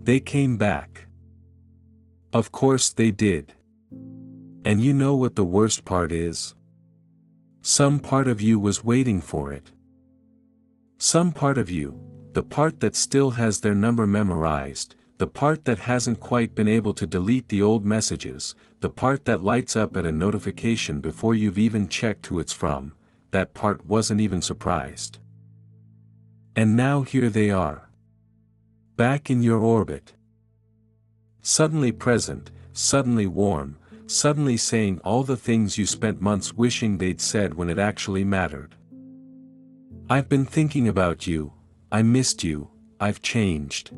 They came back. Of course they did. And you know what the worst part is? Some part of you was waiting for it. Some part of you, the part that still has their number memorized, the part that hasn't quite been able to delete the old messages, the part that lights up at a notification before you've even checked who it's from, that part wasn't even surprised. And now here they are. Back in your orbit. Suddenly present, suddenly warm, suddenly saying all the things you spent months wishing they'd said when it actually mattered. I've been thinking about you, I missed you, I've changed.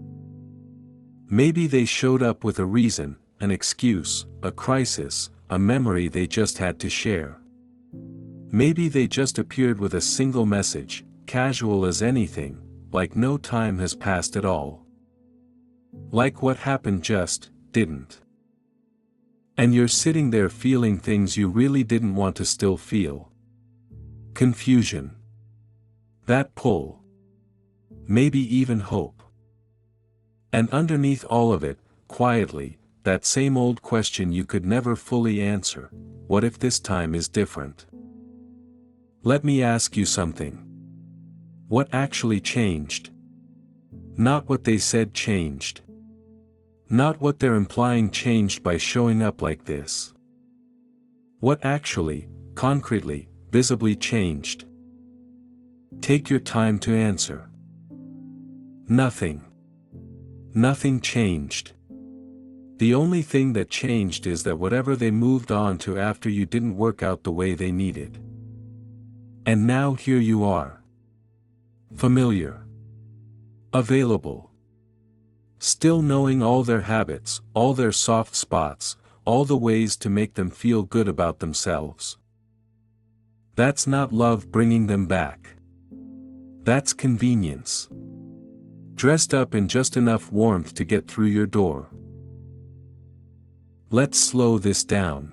Maybe they showed up with a reason, an excuse, a crisis, a memory they just had to share. Maybe they just appeared with a single message, casual as anything, like no time has passed at all. Like what happened just didn't. And you're sitting there feeling things you really didn't want to still feel. Confusion. That pull. Maybe even hope. And underneath all of it, quietly, that same old question you could never fully answer: what if this time is different? Let me ask you something. What actually changed? Not what they said changed. Not what they're implying changed by showing up like this. What actually, concretely, visibly changed? Take your time to answer. Nothing. Nothing changed. The only thing that changed is that whatever they moved on to after you didn't work out the way they needed. And now here you are. Familiar. Available. Still knowing all their habits, all their soft spots, all the ways to make them feel good about themselves. That's not love bringing them back. That's convenience. Dressed up in just enough warmth to get through your door. Let's slow this down.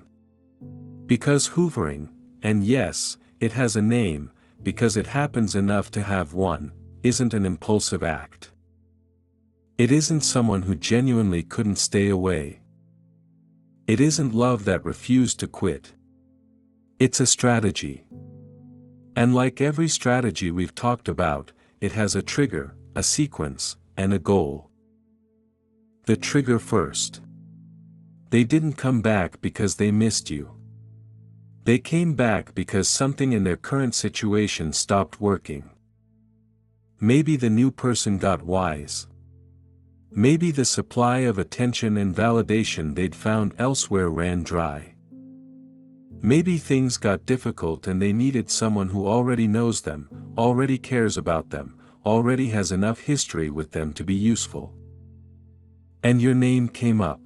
Because hoovering, and yes, it has a name, because it happens enough to have one, isn't an impulsive act. It isn't someone who genuinely couldn't stay away. It isn't love that refused to quit. It's a strategy. And like every strategy we've talked about, it has a trigger, a sequence, and a goal. The trigger first. They didn't come back because they missed you. They came back because something in their current situation stopped working. Maybe the new person got wise. Maybe the supply of attention and validation they'd found elsewhere ran dry. Maybe things got difficult and they needed someone who already knows them, already cares about them, already has enough history with them to be useful. And your name came up.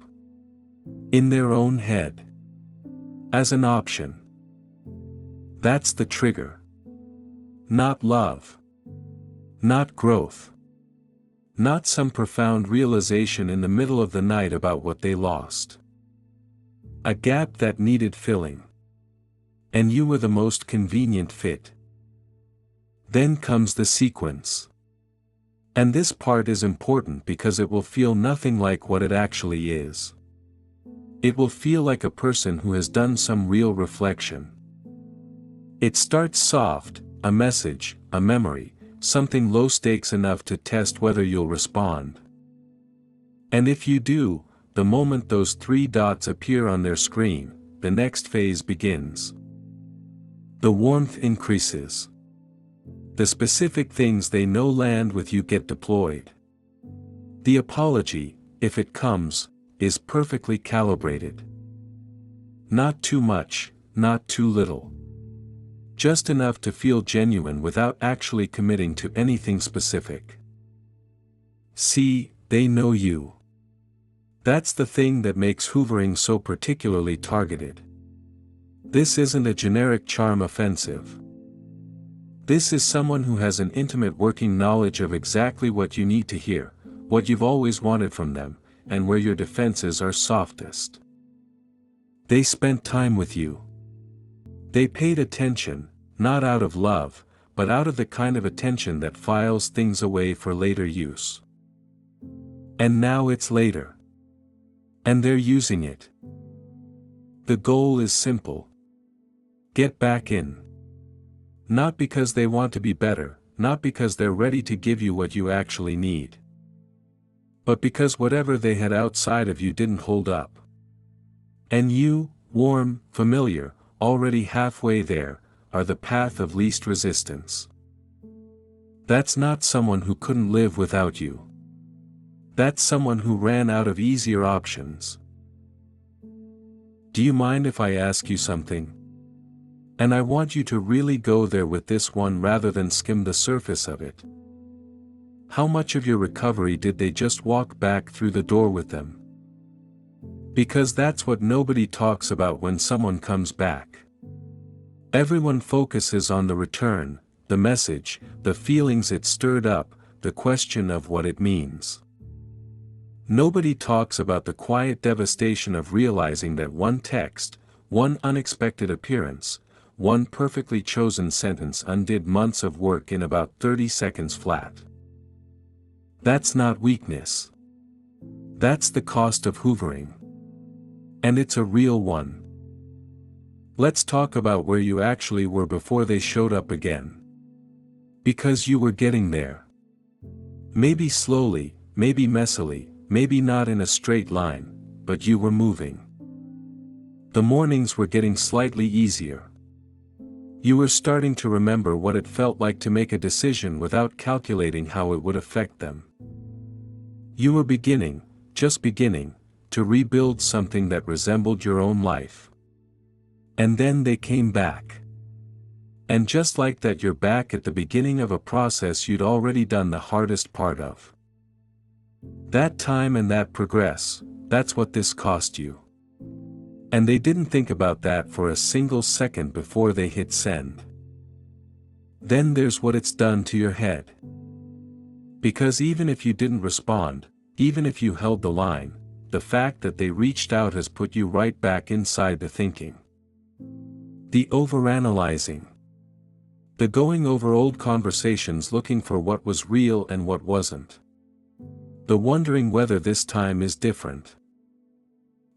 In their own head. As an option. That's the trigger. Not love. Not growth. Not some profound realization in the middle of the night about what they lost. A gap that needed filling. And you were the most convenient fit. Then comes the sequence. And this part is important because it will feel nothing like what it actually is. It will feel like a person who has done some real reflection. It starts soft, a message, a memory, something low stakes enough to test whether you'll respond. And if you do, the moment those 3 dots appear on their screen, the next phase begins. The warmth increases. The specific things they know land with you get deployed. The apology, if it comes, is perfectly calibrated. Not too much, not too little. Just enough to feel genuine without actually committing to anything specific. See, they know you. That's the thing that makes hoovering so particularly targeted. This isn't a generic charm offensive. This is someone who has an intimate working knowledge of exactly what you need to hear, what you've always wanted from them, and where your defenses are softest. They spent time with you. They paid attention, not out of love, but out of the kind of attention that files things away for later use. And now it's later. And they're using it. The goal is simple. Get back in. Not because they want to be better, not because they're ready to give you what you actually need, but because whatever they had outside of you didn't hold up. And you, warm, familiar, already halfway there, are the path of least resistance. That's not someone who couldn't live without you. That's someone who ran out of easier options. Do you mind if I ask you something? And I want you to really go there with this one rather than skim the surface of it. How much of your recovery did they just walk back through the door with them? Because that's what nobody talks about when someone comes back. Everyone focuses on the return, the message, the feelings it stirred up, the question of what it means. Nobody talks about the quiet devastation of realizing that one text, one unexpected appearance, one perfectly chosen sentence undid months of work in about 30 seconds flat. That's not weakness. That's the cost of hoovering. And it's a real one. Let's talk about where you actually were before they showed up again. Because you were getting there. Maybe slowly, maybe messily, maybe not in a straight line, but you were moving. The mornings were getting slightly easier. You were starting to remember what it felt like to make a decision without calculating how it would affect them. You were beginning, just beginning, to rebuild something that resembled your own life. And then they came back. And just like that, you're back at the beginning of a process you'd already done the hardest part of. That time and that progress, that's what this cost you. And they didn't think about that for a single second before they hit send. Then there's what it's done to your head. Because even if you didn't respond, even if you held the line, the fact that they reached out has put you right back inside the thinking. The overanalyzing. The going over old conversations looking for what was real and what wasn't. The wondering whether this time is different.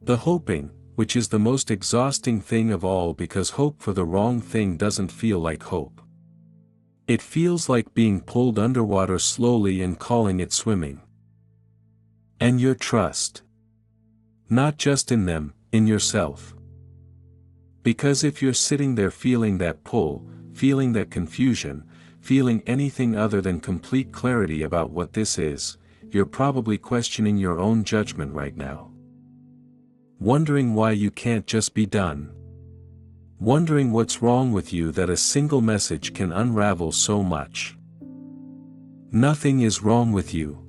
The hoping, which is the most exhausting thing of all because hope for the wrong thing doesn't feel like hope. It feels like being pulled underwater slowly and calling it swimming. And your trust. Not just in them, in yourself. Because if you're sitting there feeling that pull, feeling that confusion, feeling anything other than complete clarity about what this is, you're probably questioning your own judgment right now. Wondering why you can't just be done. Wondering what's wrong with you that a single message can unravel so much. Nothing is wrong with you.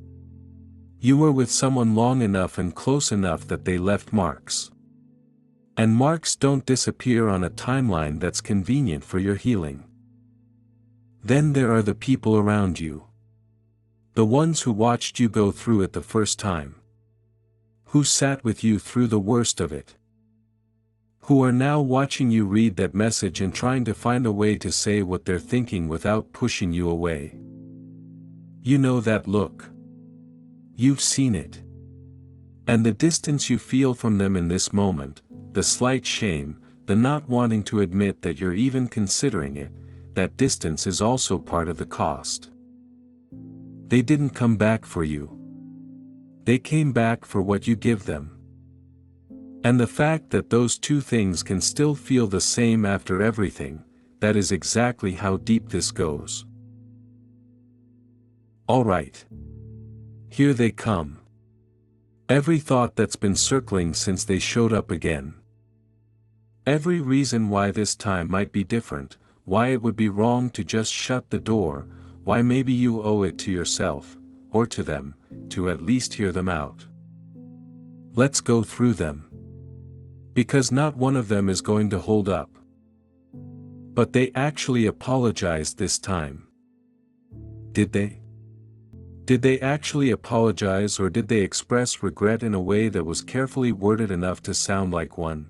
You were with someone long enough and close enough that they left marks. And marks don't disappear on a timeline that's convenient for your healing. Then there are the people around you. The ones who watched you go through it the first time. Who sat with you through the worst of it. Who are now watching you read that message and trying to find a way to say what they're thinking without pushing you away. You know that look. You've seen it. And the distance you feel from them in this moment, the slight shame, the not wanting to admit that you're even considering it, that distance is also part of the cost. They didn't come back for you. They came back for what you give them. And the fact that those two things can still feel the same after everything, that is exactly how deep this goes. Alright. Here they come. Every thought that's been circling since they showed up again. Every reason why this time might be different, why it would be wrong to just shut the door, why maybe you owe it to yourself, or to them, to at least hear them out. Let's go through them. Because not one of them is going to hold up. But they actually apologized this time. Did they? Did they actually apologize, or did they express regret in a way that was carefully worded enough to sound like one?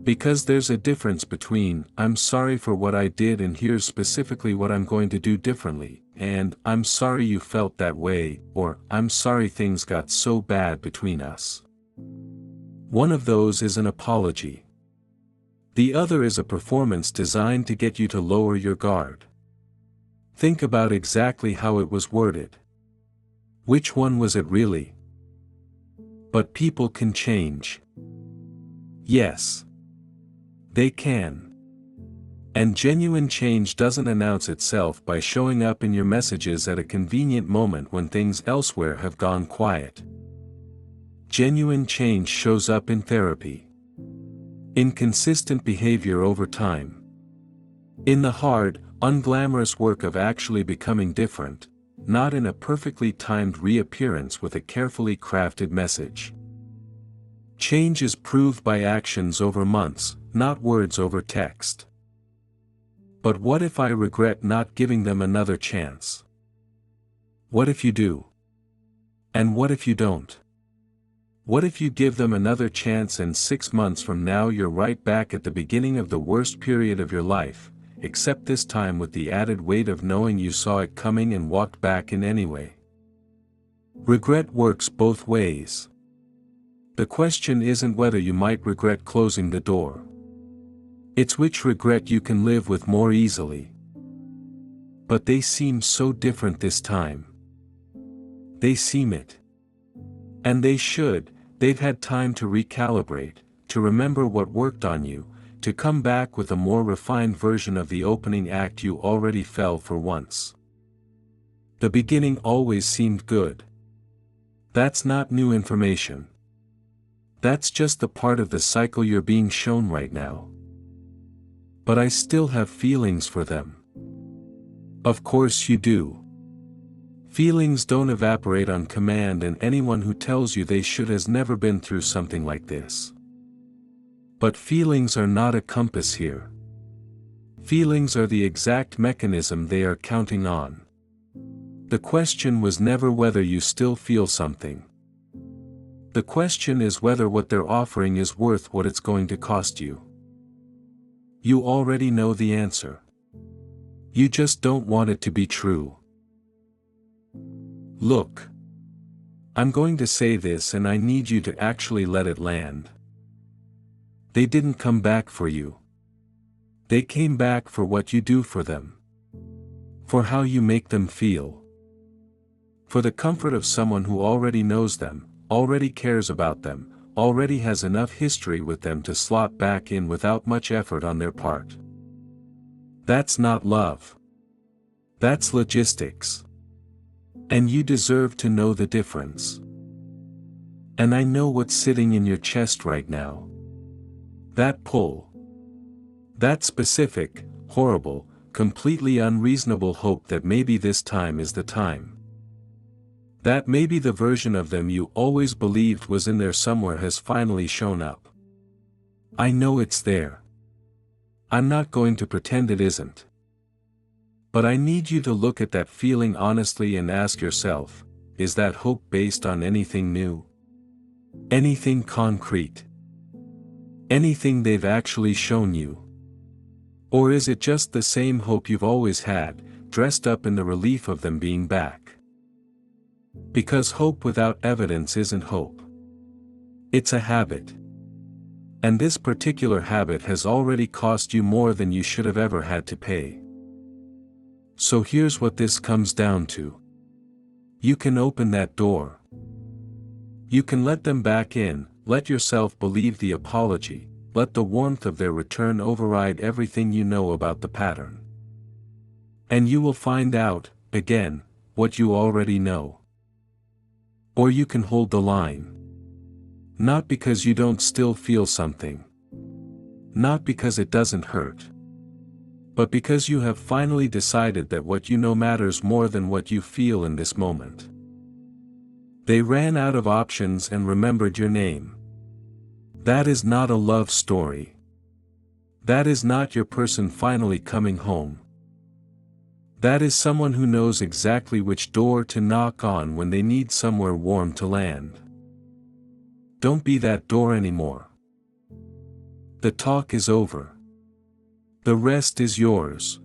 Because there's a difference between, "I'm sorry for what I did and here's specifically what I'm going to do differently," and, "I'm sorry you felt that way," or, "I'm sorry things got so bad between us." One of those is an apology. The other is a performance designed to get you to lower your guard. Think about exactly how it was worded. Which one was it really? But people can change. Yes. They can. And genuine change doesn't announce itself by showing up in your messages at a convenient moment when things elsewhere have gone quiet. Genuine change shows up in therapy. In consistent behavior over time. In the hard, unglamorous work of actually becoming different, not in a perfectly timed reappearance with a carefully crafted message. Change is proved by actions over months, not words over text. But what if I regret not giving them another chance? What if you do? And what if you don't? What if you give them another chance and 6 months from now you're right back at the beginning of the worst period of your life, except this time with the added weight of knowing you saw it coming and walked back in anyway? Regret works both ways. The question isn't whether you might regret closing the door. It's which regret you can live with more easily. But they seem so different this time. They seem it. And they should. They've had time to recalibrate, to remember what worked on you, to come back with a more refined version of the opening act you already fell for once. The beginning always seemed good. That's not new information. That's just the part of the cycle you're being shown right now. But I still have feelings for them. Of course you do. Feelings don't evaporate on command, and anyone who tells you they should has never been through something like this. But feelings are not a compass here. Feelings are the exact mechanism they are counting on. The question was never whether you still feel something. The question is whether what they're offering is worth what it's going to cost you. You already know the answer. You just don't want it to be true. Look. I'm going to say this and I need you to actually let it land. They didn't come back for you. They came back for what you do for them. For how you make them feel. For the comfort of someone who already knows them, already cares about them, already has enough history with them to slot back in without much effort on their part. That's not love. That's logistics. And you deserve to know the difference. And I know what's sitting in your chest right now. That pull. That specific, horrible, completely unreasonable hope that maybe this time is the time. That maybe the version of them you always believed was in there somewhere has finally shown up. I know it's there. I'm not going to pretend it isn't. But I need you to look at that feeling honestly and ask yourself, is that hope based on anything new? Anything concrete? Anything they've actually shown you? Or is it just the same hope you've always had, dressed up in the relief of them being back? Because hope without evidence isn't hope. It's a habit. And this particular habit has already cost you more than you should have ever had to pay. So here's what this comes down to. You can open that door. You can let them back in, let yourself believe the apology, let the warmth of their return override everything you know about the pattern. And you will find out, again, what you already know. Or you can hold the line. Not because you don't still feel something. Not because it doesn't hurt. But because you have finally decided that what you know matters more than what you feel in this moment. They ran out of options and remembered your name. That is not a love story. That is not your person finally coming home. That is someone who knows exactly which door to knock on when they need somewhere warm to land. Don't be that door anymore. The talk is over. The rest is yours.